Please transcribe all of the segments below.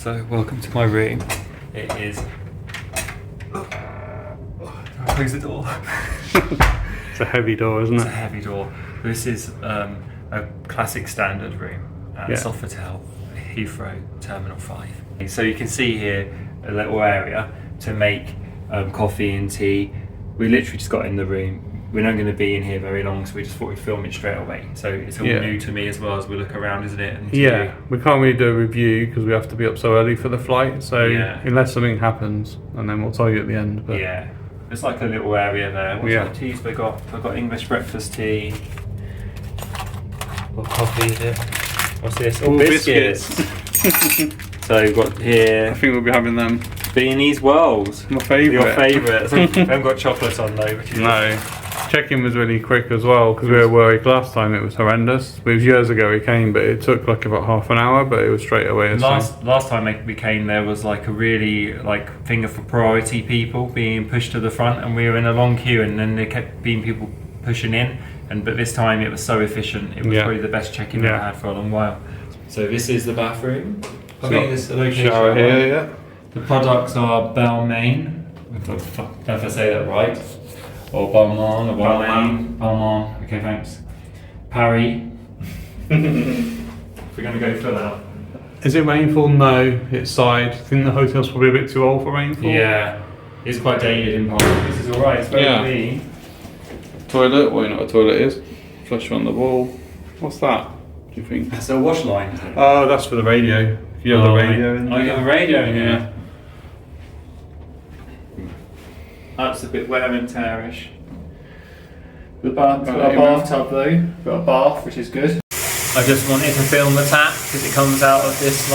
So welcome to my room. It is... Close the door. It's a heavy door, isn't it? It's a heavy door. This is a classic standard room at Sofitel Heathrow Terminal 5. So you can see here a little area to make coffee and tea. We literally just got in the room. We're not going to be in here very long, so we just thought we'd film it straight away. So it's all new to me as well as we look around, isn't it? And yeah, we can't really do a review because we have to be up so early for the flight. So unless something happens, and then we'll tell you at the end. But yeah, it's like a little area there. What sort of teas we got? We've got English breakfast tea. What coffee is it? What's this? Oh, biscuits. So we've got here. I think we'll be having them. Beanies Wells. My favourite. Your favourites. We haven't got chocolate on though. Which is no. Check-in was really quick as well because we were worried last time it was horrendous. It was years ago we came, but it took like about half an hour, but it was straight away. Last time we came, there was like a really finger for priority people being pushed to the front, and we were in a long queue, and then there kept being people pushing in. But this time it was so efficient. It was probably the best check-in I've had for a long while. So this is the bathroom. I think this is the location. Shower here, The products are Balmain. I don't know if I say that right. Or Balmain, or Balmain. Okay, thanks. Parry. We're going to go for that. Is it rainfall? No, it's side. I think the hotel's probably a bit too old for rainfall. Yeah, it's quite dated in part. This is alright, it's very clean. Toilet, well, you know what a toilet is. Flush on the wall. What's that, do you think? That's a wash line, isn't it? Oh, that's for the radio. If you have the radio in there. Oh, you have a radio in here. That's a bit wear and tearish. The got a bathtub though. Got a bath, which is good. I just wanted to film the tap because it comes out of this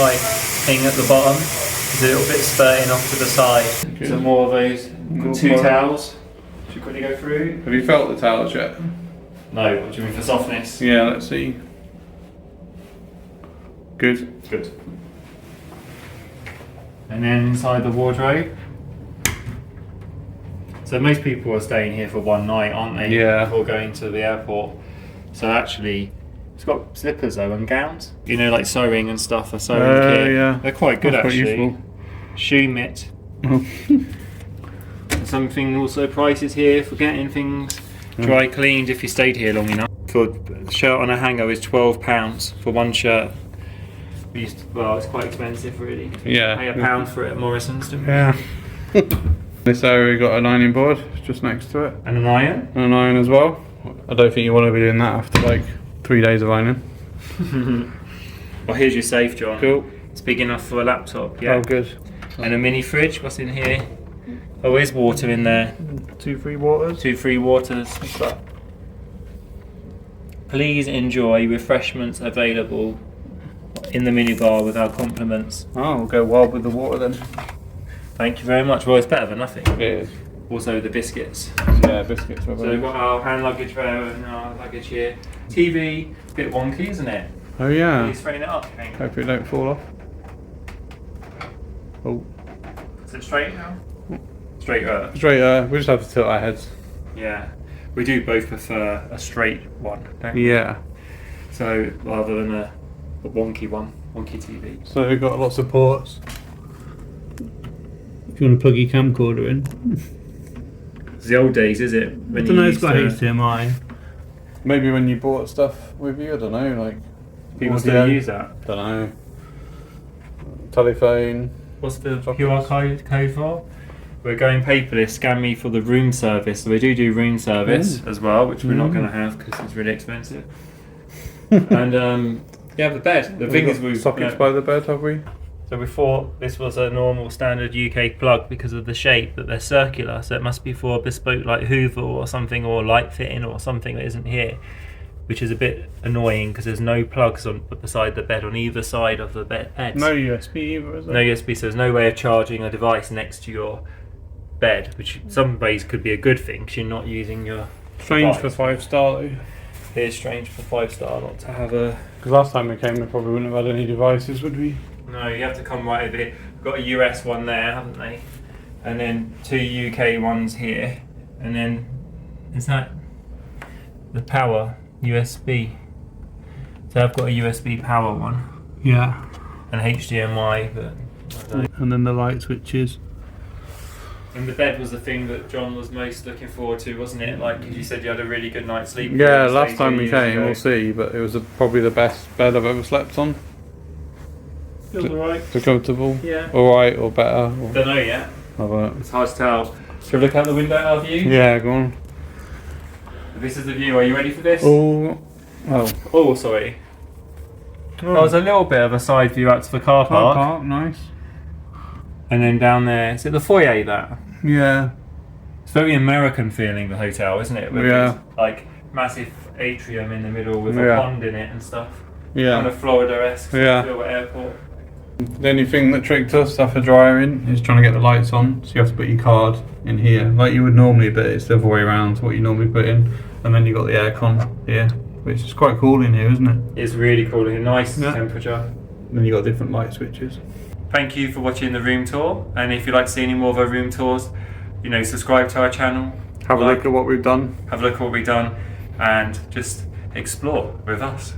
thing at the bottom. It's a little bit spurting off to the side. Good. Some more of those. Got two towels. Should we quickly go through? Have you felt the towels yet? No. What do you mean for softness? Yeah, let's see. Good. Good. And then inside the wardrobe. So most people are staying here for one night, aren't they? Yeah. Before going to the airport. So actually, it's got slippers though and gowns. You know, like sewing and stuff. Sewing kit. Yeah. They're quite good That's actually. quite useful. Shoe mitt. Something also prices here for getting things dry cleaned if you stayed here long enough. For a shirt on a hanger is £12 for one shirt. Well, it's quite expensive really. Yeah. Pay £1 for it at Morrison's, didn't we? Yeah. This area we got an ironing board just next to it. And an iron? And an iron as well. I don't think you want to be doing that after like 3 days of ironing. Well, here's your safe, John. Cool. It's big enough for a laptop, yeah. Oh, good. And a mini fridge, what's in here? Oh, there's water in there. 2 free waters. 2 free waters. What's that? Please enjoy refreshments available in the minibar with our compliments. Oh, we'll go wild with the water then. Thank you very much. Well, it's better than nothing. It is. Also the biscuits. Yeah, biscuits. So we've got our hand luggage there and our luggage here. TV, a bit wonky, isn't it? Oh yeah. Please straighten it up, I think. Hope it don't fall off. Oh. Is it straight now? Straight. Straight, we just have to tilt our heads. Yeah. We do both prefer a straight one, don't we? Yeah. So rather than a wonky one, wonky TV. So we've got lots of ports. If you want to plug your camcorder in. It's the old days, is it? I don't know, it's got HDMI. Maybe when you bought stuff with you, I don't know, like... People still use that? Don't know. Telephone. What's the QR code for? We're going paperless, scan me for the room service. So we do room service as well, which we're not going to have because it's really expensive. And yeah, the bed. The thing is we've... Sockets by the bed, have we? So we thought this was a normal standard UK plug because of the shape, that they're circular, so it must be for a bespoke like Hoover or something, or light fitting or something that isn't here, which is a bit annoying because there's no plugs on beside the bed on either side of the bed. No USB either, is there? No USB, so there's no way of charging a device next to your bed, which some ways could be a good thing because you're not using your Strange device. for 5-star though. It is strange for 5-star not to have a... Because last time we came we probably wouldn't have had any devices, would we? No, you have to come right over here. We've got a US one there, haven't they? And then 2 UK ones here. And then, is that the power USB? So I've got a USB power one. Yeah. And HDMI, but No. And then the light switches. And the bed was the thing that John was most looking forward to, wasn't it? Like, 'cause you said you had a really good night's sleep. Yeah, Stayed last time 2 we years came, ago. we'll see, but it was probably the best bed I've ever slept on. Feels alright. So comfortable? Yeah. Alright or better? Or Don't know yet. other. It's hard to tell. Should we look out the window at our view? Yeah, go on. This is the view. Are you ready for this? Oh, Oh, sorry. That was a little bit of a side view out to the car car park. park, nice. And then down there, is it the foyer that? Yeah. It's very American feeling, the hotel, isn't it? With Yeah. this, like, massive atrium in the middle with Yeah. a pond in it and stuff. Kind Yeah. of Florida-esque Yeah. feel at airport. The only thing that tricked us after drying is trying to get the lights on. So you have to put your card in here, like you would normally, but it's the other way around to what you normally put in. And then you got the aircon here, which is quite cool in here, isn't it? It's really cool here, nice Yeah. temperature. And then you got different light switches. Thank you for watching the room tour, and if you'd like to see any more of our room tours, you know, subscribe to our channel, Have a like, look at what we've done. have a look at what we've done, and just explore with us.